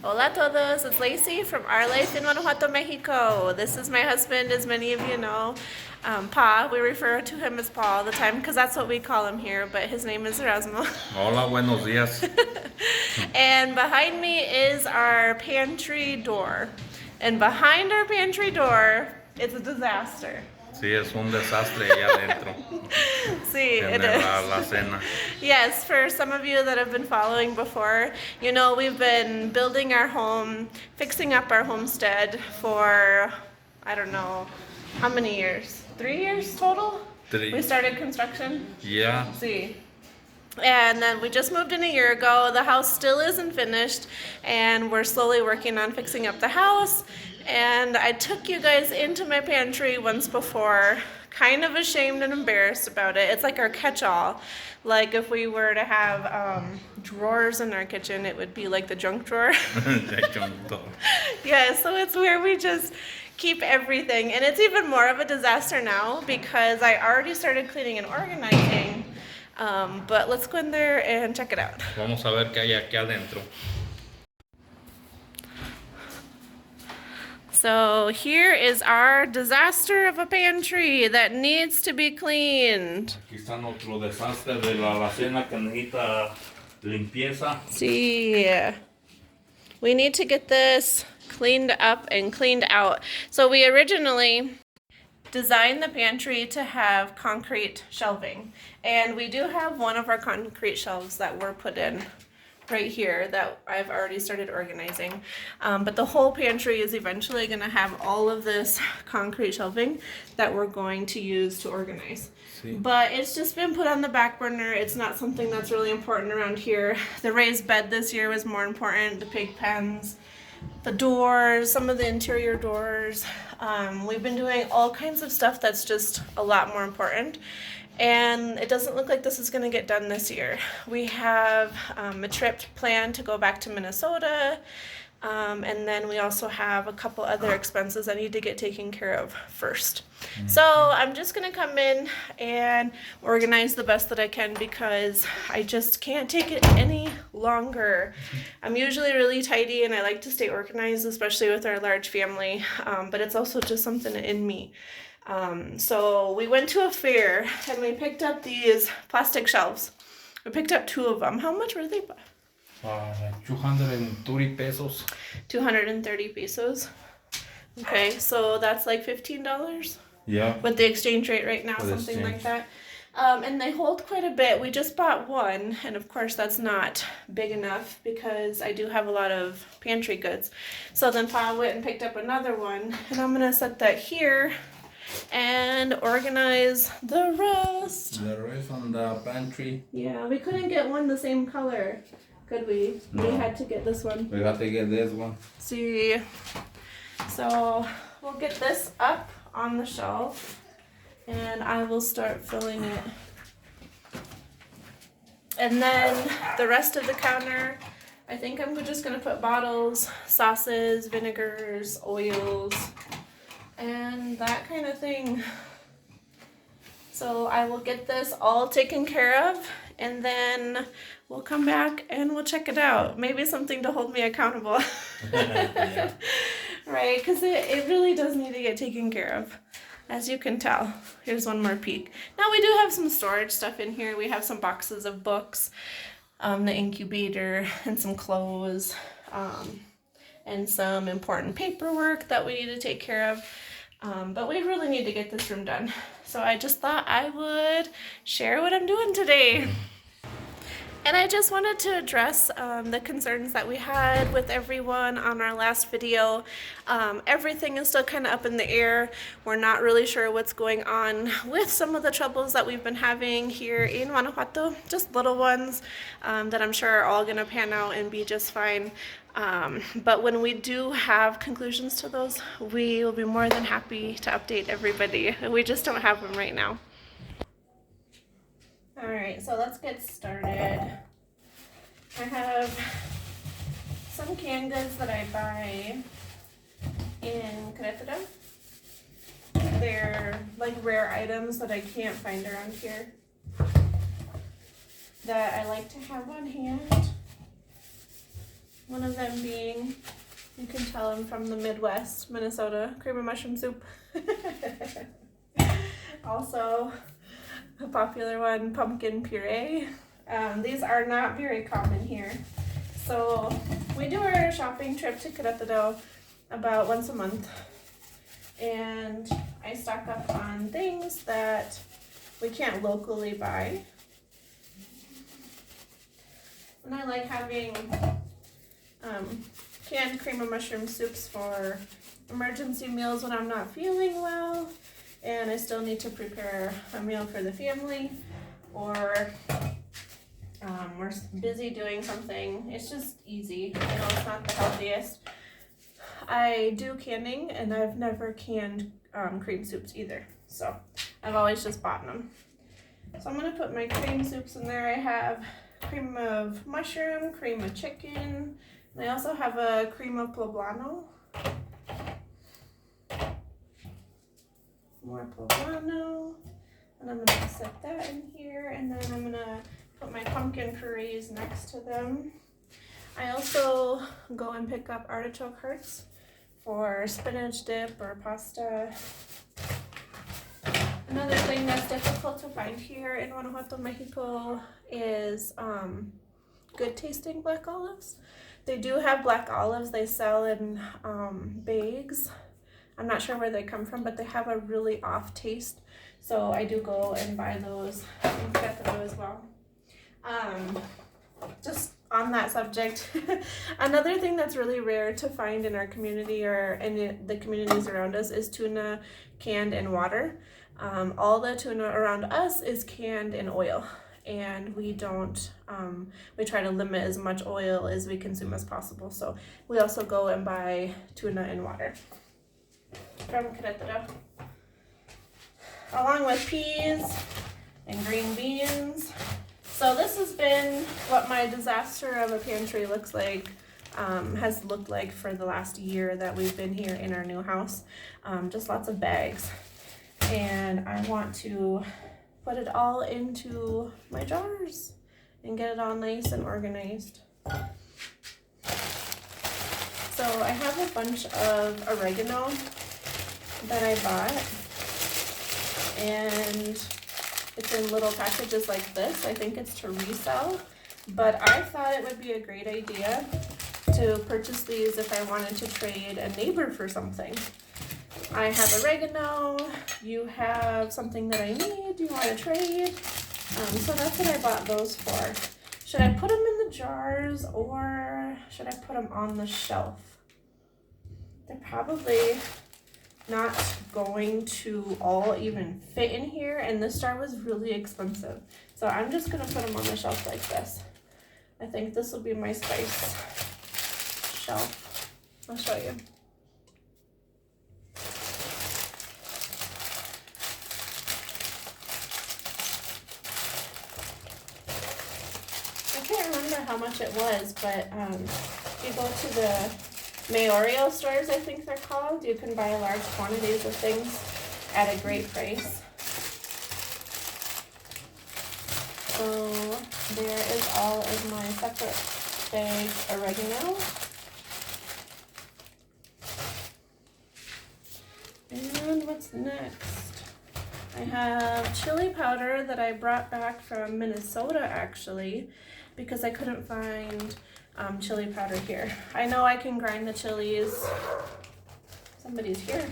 Hola a todos, it's Lacey from Our Life in Guanajuato, Mexico. This is my husband, as many of you know, Pa. We refer to him as Pa all the time because that's what we call him here, but his name is Erasmo. Hola, buenos días. And behind me is our pantry door. And behind our pantry door, it's a disaster. Sí, es un desastre allá adentro. See, it Tiene is. la cena. Yes, for some of you that have been following before, you know we've been building our home, fixing up our homestead for, I don't know, how many years? 3 years total? 3. We started construction? Yeah. See. And then we just moved in a year ago. The house still isn't finished, and we're slowly working on fixing up the house. And I took you guys into my pantry once before, kind of ashamed and embarrassed about it. It's like our catch-all. Like if we were to have drawers in our kitchen, it would be like the junk drawer. Yeah, so it's where we just keep everything. And it's even more of a disaster now because I already started cleaning and organizing. But let's go in there and check it out. Vamos a ver qué hay aquí adentro. So here is our disaster of a pantry that needs to be cleaned. Aquí está nuestro desastre de la alacena que necesita limpieza. See, we need to get this cleaned up and cleaned out. So we originally designed the pantry to have concrete shelving, and we do have one of our concrete shelves that were put in right here that I've already started organizing, but the whole pantry is eventually going to have all of this concrete shelving that we're going to use to organize. But it's just been put on the back burner. It's not something that's really important around here. The raised bed this year was more important, the pig pens, the doors, some of the interior doors. We've been doing all kinds of stuff that's just a lot more important. And it doesn't look like this is going to get done this year. We have a trip planned to go back to Minnesota. And then we also have a couple other expenses I need to get taken care of first. So I'm just going to come in and organize the best that I can because I just can't take it any longer. I'm usually really tidy and I like to stay organized, especially with our large family, but it's also just something in me. So we went to a fair and we picked up these plastic shelves. We picked up 2 of them. How much were they? 230 pesos. 230 pesos. Okay, so that's like $15. Yeah. With the exchange rate right now, something like that. And they hold quite a bit. We just bought one, and of course that's not big enough because I do have a lot of pantry goods. So then Pa went and picked up another one, and I'm gonna set that here and organize the rest. The rest on the pantry. Yeah, we couldn't get one the same color, could we? No. We had to get this one. We got to get this one. See, so we'll get this up on the shelf and I will start filling it. And then the rest of the counter, I think I'm just gonna put bottles, sauces, vinegars, oils, and that kind of thing. So I will get this all taken care of and then we'll come back and we'll check it out. Maybe something to hold me accountable. Yeah. Right, because it really does need to get taken care of, as you can tell. Here's one more peek. Now we do have some storage stuff in here. We have some boxes of books, the incubator, and some clothes, and some important paperwork that we need to take care of. But we really need to get this room done. So I just thought I would share what I'm doing today. And I just wanted to address the concerns that we had with everyone on our last video. Everything is still kind of up in the air. We're not really sure what's going on with some of the troubles that we've been having here in Guanajuato, just little ones that I'm sure are all going to pan out and be just fine. But when we do have conclusions to those, we will be more than happy to update everybody. We just don't have them right now. Alright, so let's get started. I have some canned goods that I buy in Querétaro. They're like rare items that I can't find around here that I like to have on hand. One of them being, you can tell I'm from the Midwest, Minnesota, cream of mushroom soup. Also, a popular one, pumpkin puree. These are not very common here. So we do our shopping trip to Querétaro about once a month. And I stock up on things that we can't locally buy. And I like having canned cream of mushroom soups for emergency meals when I'm not feeling well and I still need to prepare a meal for the family, or we're busy doing something. It's just easy. I know it's not the healthiest. I do canning, and I've never canned cream soups either, so I've always just bought them. So I'm gonna put my cream soups in there. I have cream of mushroom, cream of chicken, and I also have a cream of poblano. More poblano, and I'm gonna set that in here, and then I'm gonna put my pumpkin purees next to them. I also go and pick up artichoke hearts for spinach dip or pasta. Another thing that's difficult to find here in Guanajuato, Mexico is good tasting black olives. They do have black olives they sell in bags. I'm not sure where they come from, but they have a really off taste. So I do go and buy those and get them as well. Just on that subject, another thing that's really rare to find in our community or in the communities around us is tuna canned in water. All the tuna around us is canned in oil, and we don't, we try to limit as much oil as we consume as possible. So we also go and buy tuna in water from Querétaro, along with peas and green beans. So this has been what my disaster of a pantry looks like, has looked like for the last year that we've been here in our new house. Just lots of bags. And I want to put it all into my jars and get it all nice and organized. So I have a bunch of oregano that I bought, and it's in little packages like this. I think it's to resell, but I thought it would be a great idea to purchase these if I wanted to trade a neighbor for something. I have oregano, you have something that I need, you want to trade, so that's what I bought those for. Should I put them in the jars or should I put them on the shelf? They're probably not going to all even fit in here, and this jar was really expensive, so I'm just gonna put them on the shelf like this. I think this will be my spice shelf. I'll show you. I can't remember how much it was, but if you go to the Mayorio stores, I think they're called, you can buy large quantities of things at a great price. So there is all of my separate bag oregano. And what's next? I have chili powder that I brought back from Minnesota actually, because I couldn't find chili powder here. I know I can grind the chilies. Somebody's here.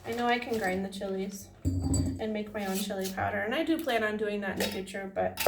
I know I can grind the chilies and make my own chili powder, and I do plan on doing that in the future, but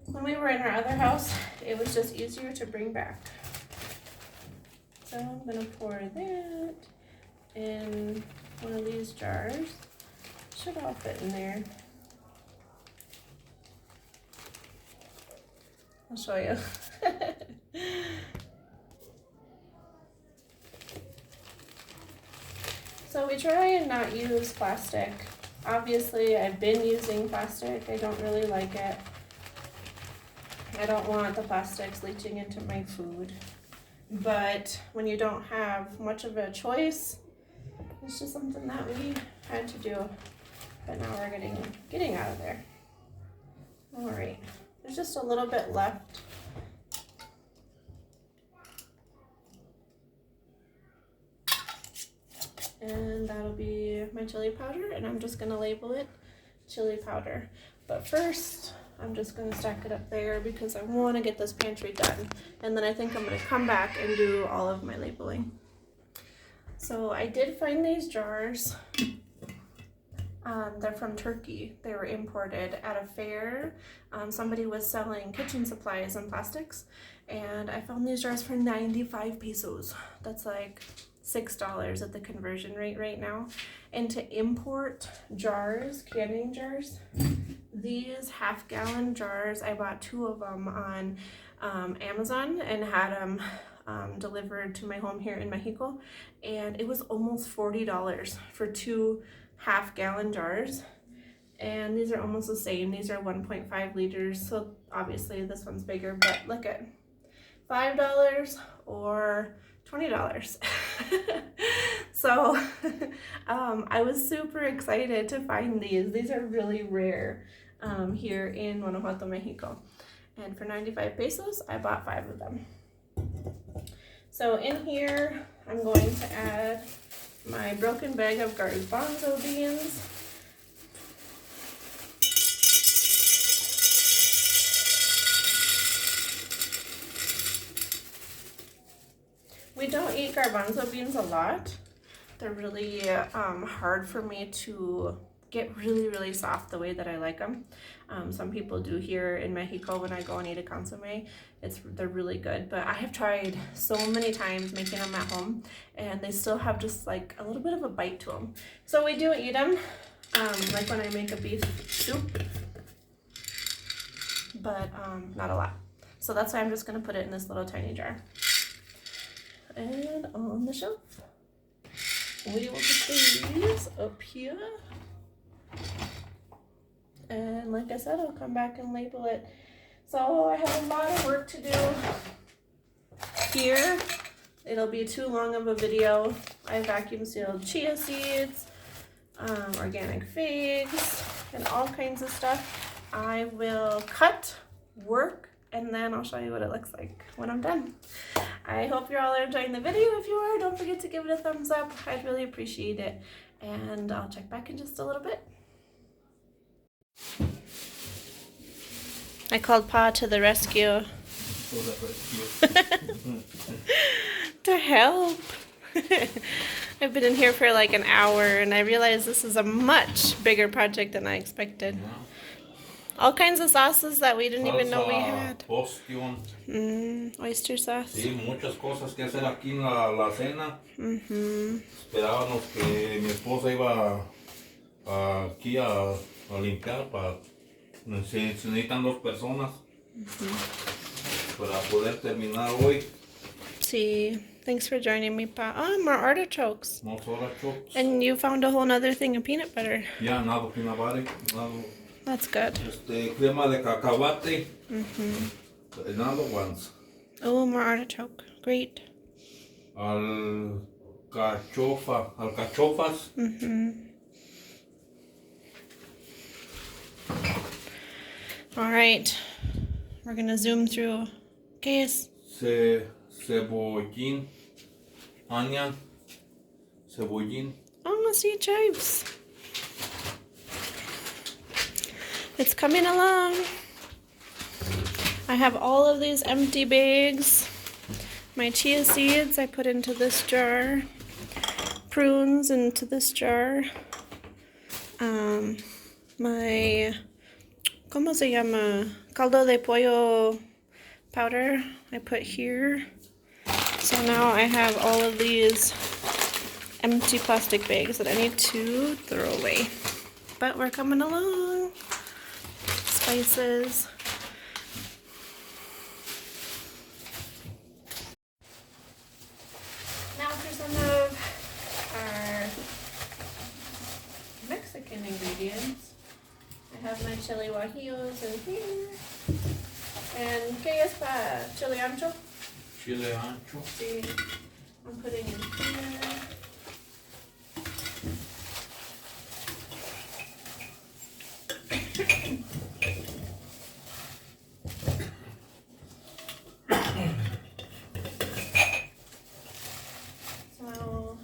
when we were in our other house, it was just easier to bring back. So I'm gonna pour that in one of these jars. Should all fit in there. I'll show you. So we try and not use plastic. Obviously, I've been using plastic. I don't really like it. I don't want the plastics leaching into my food. But when you don't have much of a choice, it's just something that we had to do. But now we're getting out of there. All right, there's just a little bit left. And that'll be my chili powder, and I'm just gonna label it chili powder. But first, I'm just gonna stack it up there because I wanna get this pantry done. And then I think I'm gonna come back and do all of my labeling. So I did find these jars. They're from Turkey. They were imported at a fair. Somebody was selling kitchen supplies and plastics, and I found these jars for 95 pesos. That's like $6 at the conversion rate right now. And to import jars, canning jars, these half-gallon jars, I bought 2 of them on Amazon and had them delivered to my home here in Mexico, and it was almost $40 for 2 half-gallon jars. And these are almost the same. These are 1.5 liters, so obviously this one's bigger, but look at $5 or $20. So I was super excited to find these. These are really rare here in Guanajuato, Mexico. And for 95 pesos, I bought 5 of them. So in here, I'm going to add my broken bag of garbanzo beans. We don't eat garbanzo beans a lot. They're really hard for me to get really soft the way that I like them. Some people do here in Mexico when I go and eat a consomme. They're really good, but I have tried so many times making them at home, and they still have just like a little bit of a bite to them. So we do eat them, like when I make a beef soup, but not a lot. So that's why I'm just gonna put it in this little tiny jar. And on the shelf, we will put these up here. And like I said, I'll come back and label it. So I have a lot of work to do here. It'll be too long of a video. I vacuum sealed chia seeds, organic figs, and all kinds of stuff. I will cut, work, and then I'll show you what it looks like when I'm done. I hope you're all enjoying the video. If you are, don't forget to give it a thumbs up. I'd really appreciate it. And I'll check back in just a little bit. I called Pa to the rescue. To help. I've been in here for like an hour, and I realized this is a much bigger project than I expected. All kinds of sauces that we didn't even know we had. Oyster sauce. Sí, muchas cosas que hacer aquí en la cena. Esperábamos que mi esposa iba aquí a limpiar. Se necesitan 2 personas para poder terminar hoy. Sí. Thanks for joining me, Pa. Oh, more artichokes. More artichokes. And you found a whole other thing of peanut butter. Yeah, another peanut butter. That's good. Crema de cacahuate. Another ones. Oh, more artichoke. Great. Alcachofas. All right. We're going to zoom through. Case. Cebollín. Onion. Cebollín. Oh, see chives. It's coming along. I have all of these empty bags. My chia seeds I put into this jar. Prunes into this jar. My, ¿cómo se llama? Caldo de pollo powder I put here. So now I have all of these empty plastic bags that I need to throw away. But we're coming along. Spices. Now for some of our Mexican ingredients. I have my chili guajillos in here. And ¿qué es para chili ancho? Chile ancho. Sí, I'm putting in here. So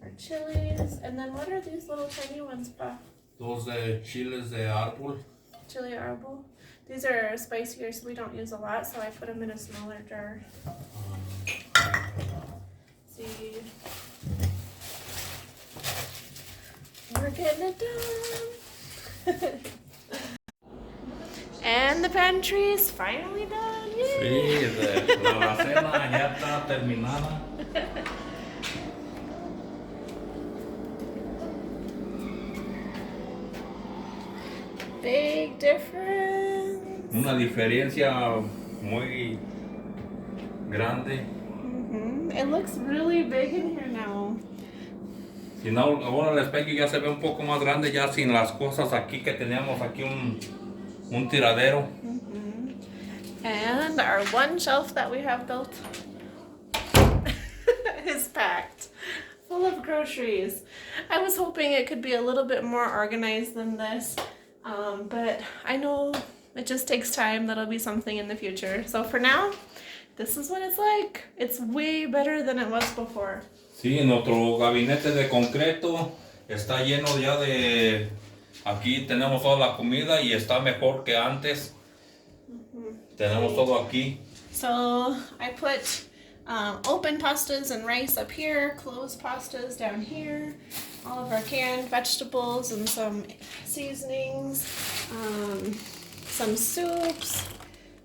our chilies. And then what are these little tiny ones, Pa? Dos de chiles de árbol. Chili arbol. These are spicier, so we don't use a lot, so I put them in a smaller jar. See, we're getting it done. And the pantry is finally done. Yay! Sí, la alacena ya está terminada. Big difference. Una diferencia muy grande. It looks really big in here now. Si no, ahora el espejo ya se ve un poco más grande, ya sin las cosas aquí que teníamos aquí un tiradero. And our one shelf that we have built is packed full of groceries. I was hoping it could be a little bit more organized than this, but I know it just takes time. That'll be something in the future. So for now, this is what it's like. It's way better than it was before. Sí, nuestro gabinete de concreto está lleno ya de... Aquí tenemos toda la comida y está mejor que antes. Tenemos todo aquí. So I put open pastas and rice up here, closed pastas down here, all of our canned vegetables and some seasonings, some soups.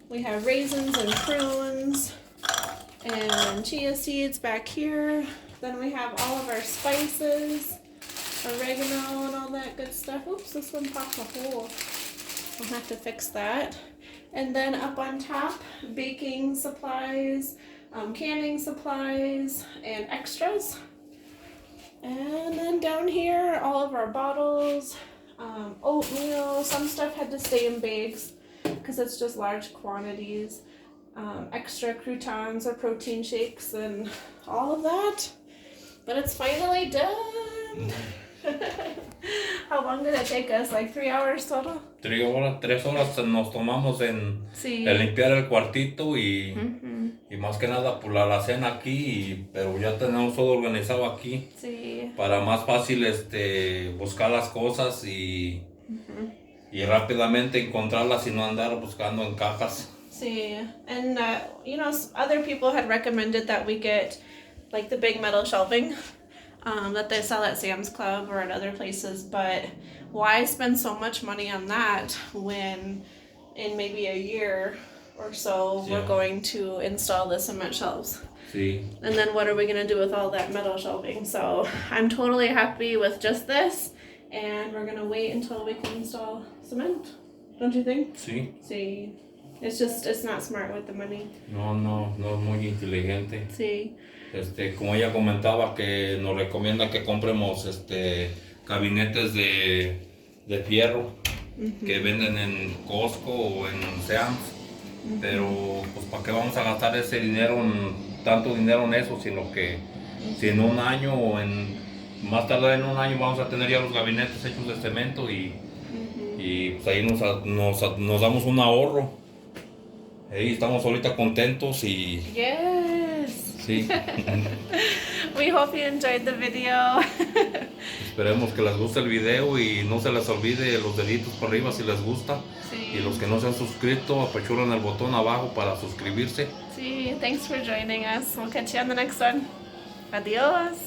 We have raisins and prunes and chia seeds back here. Then we have all of our spices, oregano and all that good stuff. Oops, this one popped a hole. We'll have to fix that. And then up on top, baking supplies, canning supplies, and extras. And then down here, all of our bottles, oatmeal. Some stuff had to stay in bags because it's just large quantities. Extra croutons or protein shakes and all of that. But it's finally done. How long did it take us? Like 3 hours total? 3 horas nos tomamos en Sí. limpiar el cuartito y más que nada por la alacena aquí, pero ya tenemos todo organizado aquí. Sí. Para más fácil buscar las cosas y rápidamente encontrarlas y no andar buscando en cajas. Sí. And other people had recommended that we get like the big metal shelving that they sell at Sam's Club or at other places, but why spend so much money on that when in maybe a year or so we're going to install the cement shelves? Sí. And then what are we going to do with all that metal shelving? So I'm totally happy with just this, and we're going to wait until we can install cement. Don't you think? Sí. Sí. It's not smart with the money. No es muy inteligente. Sí. Como ella comentaba que nos recomienda que compremos gabinetes de fierro que venden en Costco o en Sam's, pero pues para qué vamos a gastar ese dinero, tanto dinero en eso, sino que si en un año o más tarde en un año vamos a tener ya los gabinetes hechos de cemento y pues ahí nos damos un ahorro. Ahí estamos ahorita contentos y... Yes. Sí. We hope you enjoyed the video. Esperemos que les guste el video y no se les olvide los deditos por arriba si les gusta. Sí. Y los que no se han suscrito, apachuran el botón abajo para suscribirse. Sí, thanks for joining us. We'll catch you on the next one. Adios.